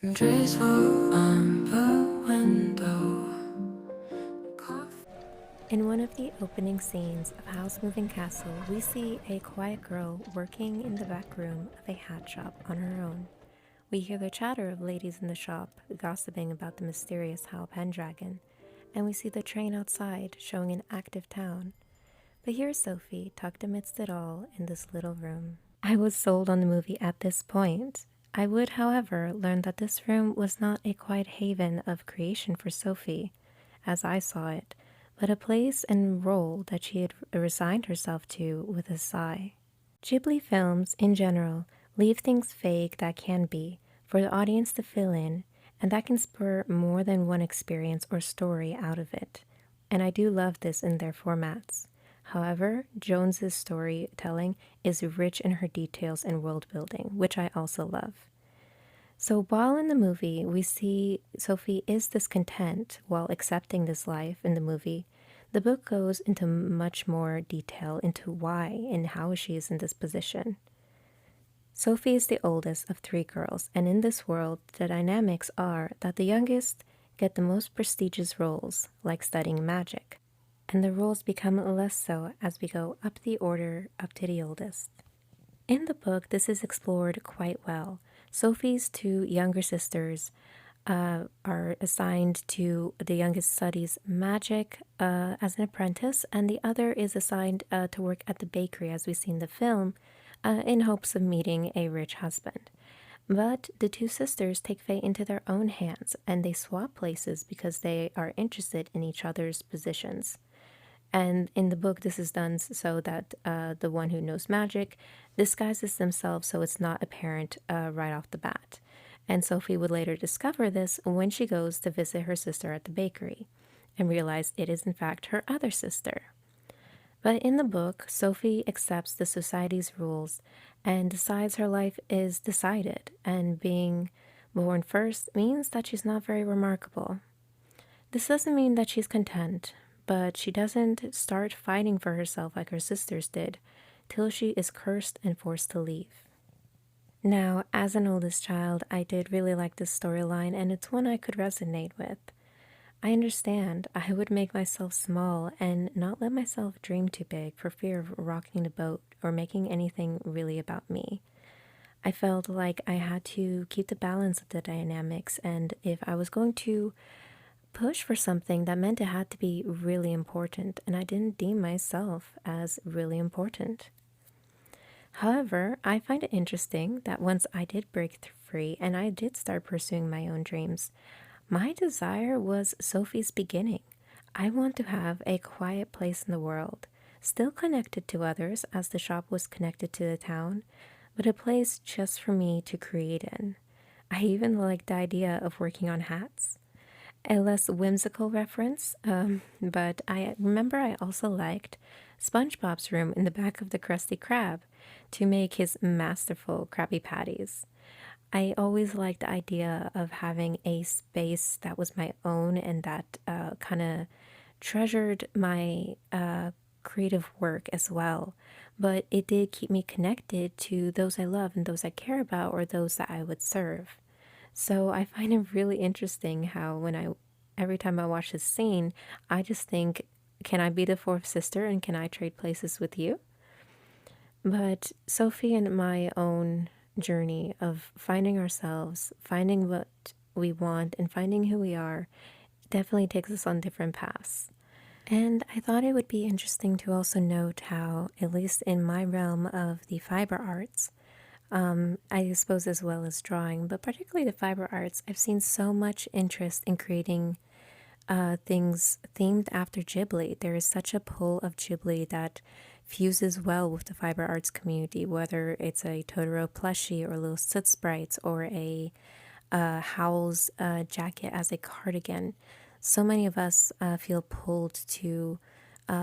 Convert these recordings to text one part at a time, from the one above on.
Graceful amber window. In one of the opening scenes of House Moving Castle, we see a quiet girl working in the back room of a hat shop on her own. We hear the chatter of ladies in the shop gossiping about the mysterious Howl Pendragon, and we see the train outside showing an active town. But here's Sophie tucked amidst it all in this little room. I was sold on the movie at this point. I would, however, learn that this room was not a quiet haven of creation for Sophie, as I saw it, but a place and role that she had resigned herself to with a sigh. Ghibli films, in general, leave things vague that can be, for the audience to fill in, and that can spur more than one experience or story out of it. And I do love this in their formats. However, Jones's storytelling is rich in her details and world building, which I also love. So while in the movie we see Sophie is discontent while accepting this life in the movie, the book goes into much more detail into why and how she is in this position. Sophie is the oldest of three girls, and in this world, the dynamics are that the youngest get the most prestigious roles, like studying magic, and the roles become less so as we go up the order up to the oldest. In the book, this is explored quite well. Sophie's two younger sisters are assigned to the youngest studies magic as an apprentice, and the other is assigned to work at the bakery, as we see in the film, in hopes of meeting a rich husband. But the two sisters take fate into their own hands, and they swap places because they are interested in each other's positions. And in the book, this is done so that the one who knows magic disguises themselves so it's not apparent right off the bat. And Sophie would later discover this when she goes to visit her sister at the bakery and realize it is in fact her other sister. But in the book, Sophie accepts the society's rules and decides her life is decided, and being born first means that she's not very remarkable. This doesn't mean that she's content, but she doesn't start fighting for herself like her sisters did, till she is cursed and forced to leave. Now, as an oldest child, I did really like this storyline, and it's one I could resonate with. I understand I would make myself small and not let myself dream too big for fear of rocking the boat or making anything really about me. I felt like I had to keep the balance of the dynamics, and if I was going to push for something, that meant it had to be really important, and I didn't deem myself as really important. However, I find it interesting that once I did break free and I did start pursuing my own dreams, my desire was Sophie's beginning. I want to have a quiet place in the world, still connected to others as the shop was connected to the town, but a place just for me to create in. I even like the idea of working on hats. A less whimsical reference, but I remember I also liked SpongeBob's room in the back of the Krusty Krab to make his masterful Krabby Patties. I always liked the idea of having a space that was my own and that kind of treasured my creative work as well. But it did keep me connected to those I love and those I care about or those that I would serve. So I find it really interesting how every time I watch this scene, I just think, can I be the fourth sister and can I trade places with you? But Sophie and my own journey of finding ourselves, finding what we want, and finding who we are definitely takes us on different paths. And I thought it would be interesting to also note how, at least in my realm of the fiber arts, I suppose as well as drawing, but particularly the fiber arts, I've seen so much interest in creating things themed after Ghibli. There is such a pull of Ghibli that fuses well with the fiber arts community, whether it's a Totoro plushie or little soot sprites or a Howl's jacket as a cardigan. So many of us feel pulled to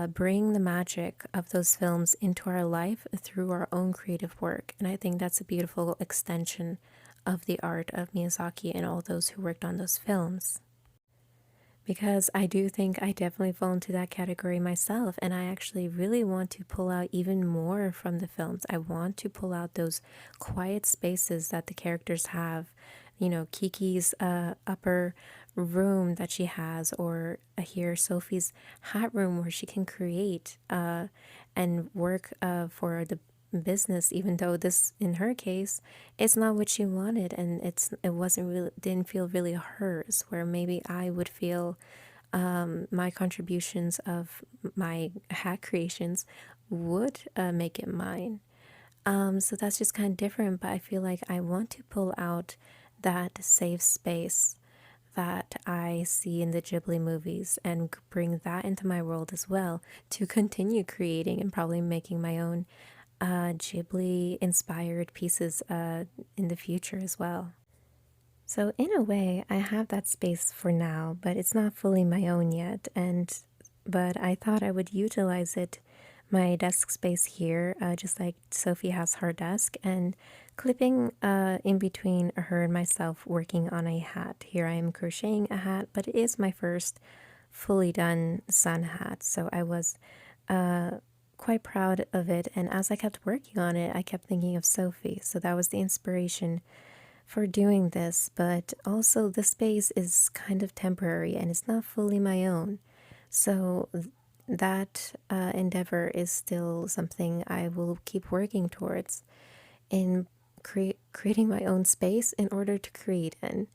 bring the magic of those films into our life through our own creative work. And I think that's a beautiful extension of the art of Miyazaki and all those who worked on those films. Because I do think I definitely fall into that category myself, and I actually really want to pull out even more from the films. I want to pull out those quiet spaces that the characters have, Kiki's upper room that she has, or here Sophie's hat room where she can create and work for the business, even though this, in her case, it's not what she wanted, and it wasn't really, didn't feel really hers, where maybe I would feel my contributions of my hat creations would make it mine. So that's just kind of different, but I feel like I want to pull out that safe space that I see in the Ghibli movies and bring that into my world as well, to continue creating and probably making my own Ghibli inspired pieces in the future as well. So, in a way, I have that space for now, but it's not fully my own yet. But I thought I would utilize it, my desk space here, just like Sophie has her desk, and clipping in between her and myself working on a hat. Here I am crocheting a hat, but it is my first fully done sun hat. So I was uh, quite proud of it. And as I kept working on it, I kept thinking of Sophie. So that was the inspiration for doing this, but also the space is kind of temporary and it's not fully my own. So that endeavor is still something I will keep working towards in creating my own space in order to create in.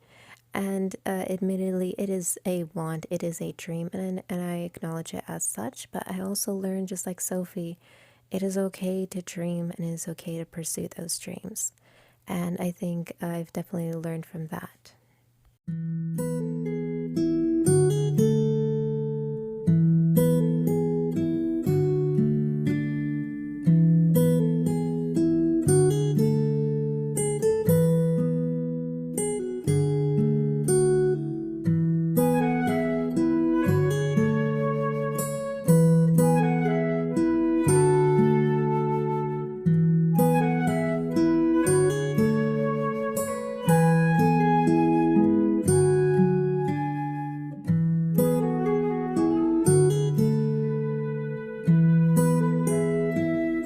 And admittedly, it is a want, it is a dream, and I acknowledge it as such. But I also learned, just like Sophie, it is okay to dream and it is okay to pursue those dreams. And I think I've definitely learned from that.